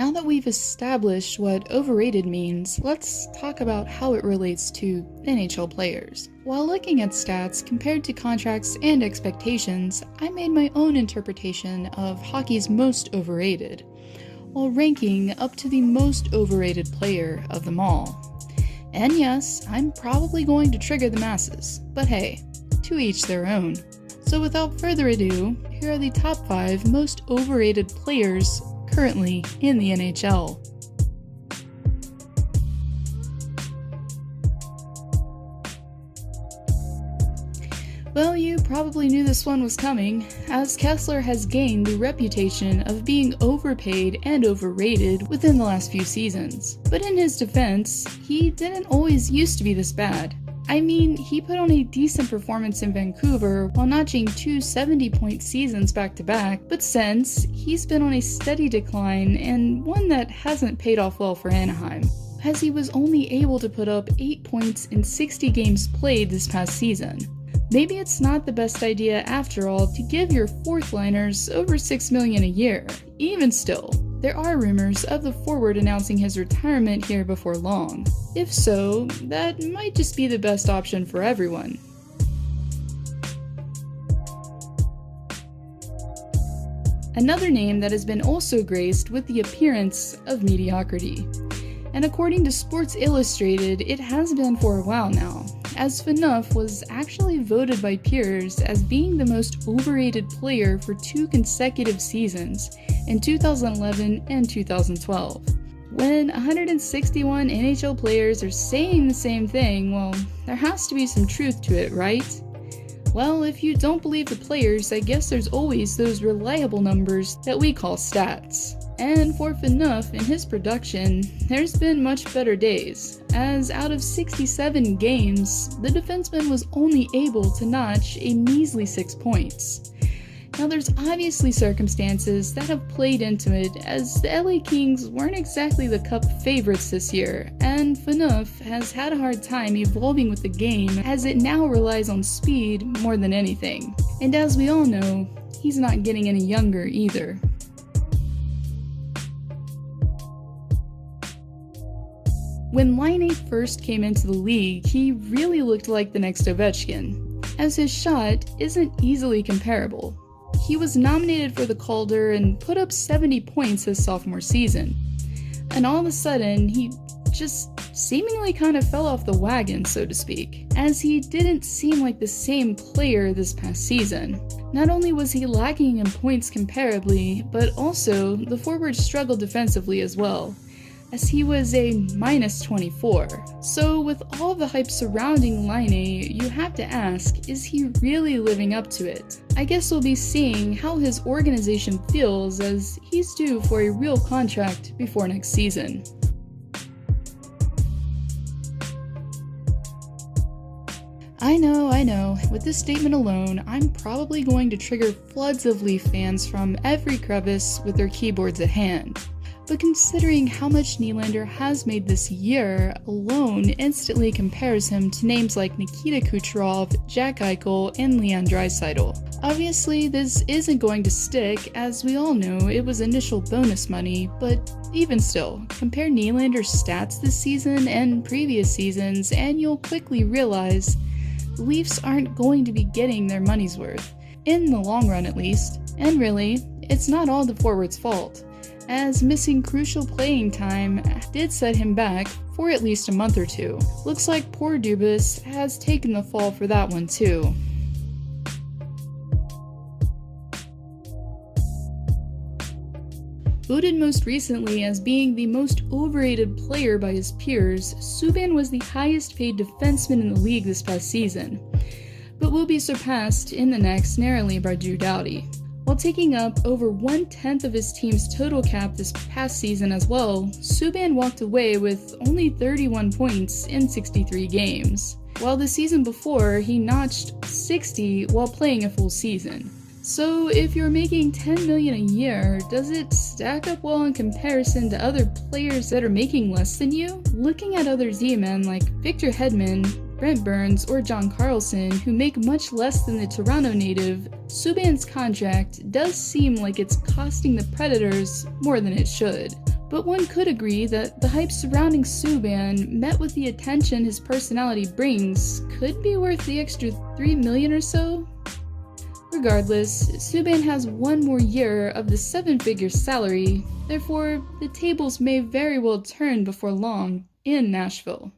Now that we've established what overrated means, let's talk about how it relates to NHL players. While looking at stats compared to contracts and expectations, I made my own interpretation of hockey's most overrated, while ranking up to the most overrated player of them all. And yes, I'm probably going to trigger the masses, but hey, to each their own. So without further ado, here are the top 5 most overrated players currently in the NHL. Well, you probably knew this one was coming, as Kesler has gained the reputation of being overpaid and overrated within the last few seasons. But in his defense, he didn't always used to be this bad. I mean, he put on a decent performance in Vancouver while notching 2 70-point seasons back-to-back, but since, he's been on a steady decline and one that hasn't paid off well for Anaheim, as he was only able to put up 8 points in 60 games played this past season. Maybe it's not the best idea after all to give your fourth liners over $6 million a year. Even still, there are rumors of the forward announcing his retirement here before long. If so, that might just be the best option for everyone. Another name that has been also graced with the appearance of mediocrity. And according to Sports Illustrated, it has been for a while now, as Phaneuf was actually voted by peers as being the most overrated player for 2 consecutive seasons in 2011 and 2012. When 161 NHL players are saying the same thing, well, there has to be some truth to it, right? Well, if you don't believe the players, I guess there's always those reliable numbers that we call stats. And for Phaneuf in his production, there's been much better days, as out of 67 games, the defenseman was only able to notch a measly 6 points. Now there's obviously circumstances that have played into it, as the LA Kings weren't exactly the cup favorites this year, and Phaneuf has had a hard time evolving with the game as it now relies on speed more than anything. And as we all know, he's not getting any younger either. When Laine first came into the league, he really looked like the next Ovechkin, as his shot isn't easily comparable. He was nominated for the Calder and put up 70 points his sophomore season. And all of a sudden, he just seemingly kind of fell off the wagon, so to speak, as he didn't seem like the same player this past season. Not only was he lacking in points comparably, but also the forward struggled defensively as well, as he was a -24. So with all the hype surrounding Laine, you have to ask, is he really living up to it? I guess we'll be seeing how his organization feels, as he's due for a real contract before next season. I know, with this statement alone, I'm probably going to trigger floods of Leaf fans from every crevice with their keyboards at hand. But considering how much Nylander has made this year alone instantly compares him to names like Nikita Kucherov, Jack Eichel, and Leon Draisaitl. Obviously, this isn't going to stick, as we all know it was initial bonus money, but even still, compare Nylander's stats this season and previous seasons, and you'll quickly realize the Leafs aren't going to be getting their money's worth, in the long run at least. And really, it's not all the forward's fault, as missing crucial playing time did set him back for at least a month or two. Looks like poor Dubas has taken the fall for that one too. Voted most recently as being the most overrated player by his peers, Subban was the highest paid defenseman in the league this past season, but will be surpassed in the next narrowly by Drew Doughty. While taking up over 1/10 of his team's total cap this past season as well, Subban walked away with only 31 points in 63 games, while the season before he notched 60 while playing a full season. So if you're making $10 million a year, does it stack up well in comparison to other players that are making less than you? Looking at other Z-men like Victor Hedman, Brent Burns, or John Carlson, who make much less than the Toronto native, Subban's contract does seem like it's costing the Predators more than it should. But one could agree that the hype surrounding Subban, met with the attention his personality brings, could be worth the extra $3 million or so. Regardless, Subban has one more year of the 7-figure salary, therefore the tables may very well turn before long in Nashville.